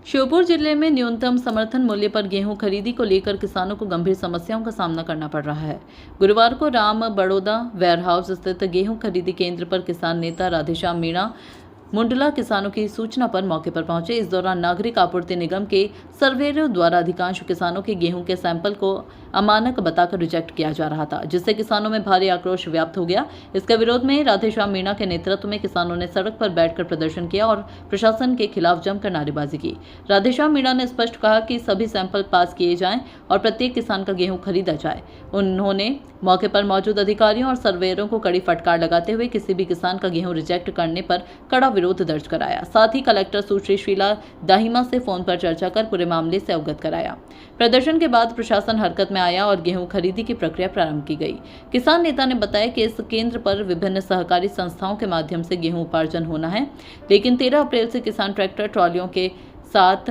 श्योपुर जिले में न्यूनतम समर्थन मूल्य पर गेहूं खरीदी को लेकर किसानों को गंभीर समस्याओं का सामना करना पड़ रहा है। गुरुवार को राम बड़ौदा वेयरहाउस स्थित गेहूं खरीदी केंद्र पर किसान नेता राधेश्याम मीणा मुंडला किसानों की सूचना पर मौके पर पहुंचे। इस दौरान नागरिक आपूर्ति निगम के सर्वेयरों द्वारा अधिकांश किसानों के गेहूं के सैंपल को अमानक बताकर रिजेक्ट किया जा रहा था, जिससे किसानों में भारी आक्रोश व्याप्त हो गया। इसके विरोध में राधेश्याम मीणा के नेतृत्व में किसानों ने सड़क पर बैठकर प्रदर्शन किया और प्रशासन के खिलाफ जमकर नारेबाजी की। राधेश्याम मीणा ने स्पष्ट कहा कि सभी सैंपल पास किए जाएं और प्रत्येक किसान का गेहूं खरीदा जाए। उन्होंने मौके पर मौजूद अधिकारियों और सर्वेयरों को कड़ी फटकार लगाते हुए किसी भी किसान का गेहूं रिजेक्ट करने पर कड़ा विरोध दर्ज कराया। साथ ही कलेक्टर सुश्री शीला दाहिमा से फोन पर चर्चा कर पूरे मामले से अवगत कराया। प्रदर्शन के बाद प्रशासन हरकत में आया और गेहूं खरीदी की प्रक्रिया प्रारंभ की गई। किसान नेता ने बताया कि इस केंद्र पर विभिन्न सहकारी संस्थाओं के माध्यम से गेहूं उपार्जन होना है, लेकिन 13 अप्रैल से किसान ट्रैक्टर ट्रॉलियों के साथ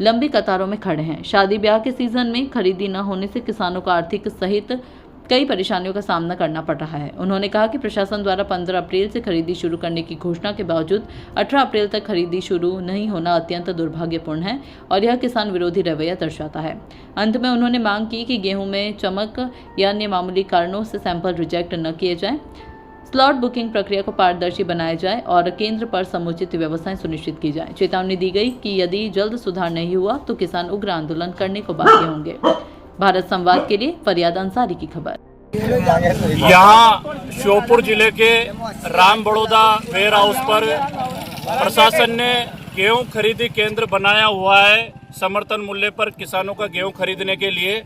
लंबी कतारों में खड़े हैं। शादी ब्याह के सीजन में खरीदी न होने से किसानों को आर्थिक सहित कई परेशानियों का सामना करना पड़ रहा है। उन्होंने कहा कि प्रशासन द्वारा 15 अप्रैल से खरीदी शुरू करने की घोषणा के बावजूद 18 अप्रैल तक खरीदी शुरू नहीं होना अत्यंत दुर्भाग्यपूर्ण है और यह किसान विरोधी रवैया दर्शाता है। अंत में उन्होंने मांग की कि गेहूं में चमक या अन्य मामूली कारणों से सैंपल रिजेक्ट न किए जाएं, स्लॉट बुकिंग प्रक्रिया को पारदर्शी बनाया जाए और केंद्र पर समुचित व्यवस्थाएं सुनिश्चित की जाए। चेतावनी दी गई कि यदि जल्द सुधार नहीं हुआ तो किसान उग्र आंदोलन करने को बाध्य होंगे। भारत संवाद के लिए फरियाद अंसारी की खबर। यहाँ श्योपुर जिले के राम बड़ौदा वेयर हाउस पर प्रशासन ने गेहूं खरीदी केंद्र बनाया हुआ है समर्थन मूल्य पर किसानों का गेहूं खरीदने के लिए।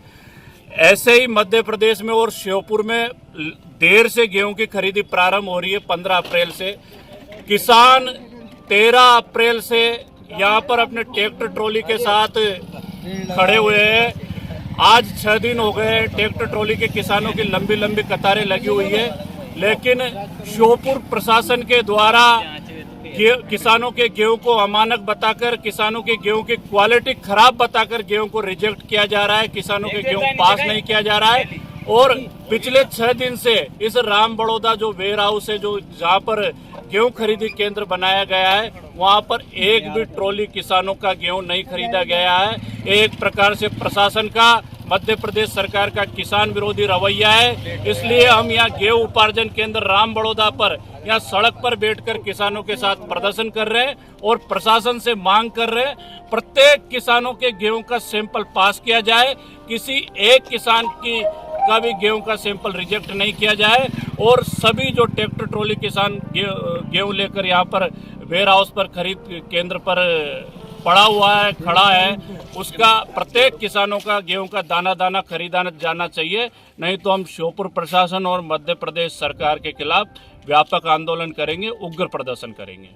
ऐसे ही मध्य प्रदेश में और श्योपुर में देर से गेहूं की खरीदी प्रारंभ हो रही है। 15 अप्रैल से किसान 13 अप्रैल से यहाँ पर अपने ट्रैक्टर ट्रॉली के साथ खड़े हुए हैं। आज 6 दिन हो गए ट्रैक्टर ट्रॉली के किसानों की लंबी लंबी कतारें लगी हुई है, लेकिन श्योपुर प्रशासन के द्वारा किसानों के गेहूं को अमानक बताकर, किसानों के गेहूं की क्वालिटी खराब बताकर गेहूं को रिजेक्ट किया जा रहा है। किसानों के गेहूं पास नहीं किया जा रहा है और पिछले 6 दिन से इस राम बड़ौदा जो वेयर हाउस है, जो जहां पर गेहूं खरीदी केंद्र बनाया गया है, वहां पर एक भी ट्रॉली किसानों का गेहूं नहीं खरीदा गया है। एक प्रकार से प्रशासन का, मध्य प्रदेश सरकार का किसान विरोधी रवैया है। इसलिए हम यहाँ गेहूं उपार्जन केंद्र राम बड़ौदा पर यहाँ सड़क पर बैठकर किसानों के साथ प्रदर्शन कर रहे हैं और प्रशासन से मांग कर रहे हैं प्रत्येक किसानों के गेहूं का सैंपल पास किया जाए, किसी एक किसान का भी गेहूं का सैंपल रिजेक्ट नहीं किया जाए और सभी जो ट्रैक्टर ट्रॉली किसान गेहूं लेकर यहाँ पर वेयर हाउस पर खरीद केंद्र पर पड़ा हुआ है, खड़ा है, उसका प्रत्येक किसानों का गेहूं का दाना दाना खरीदा जाना चाहिए। नहीं तो हम श्योपुर प्रशासन और मध्य प्रदेश सरकार के खिलाफ व्यापक आंदोलन करेंगे, उग्र प्रदर्शन करेंगे।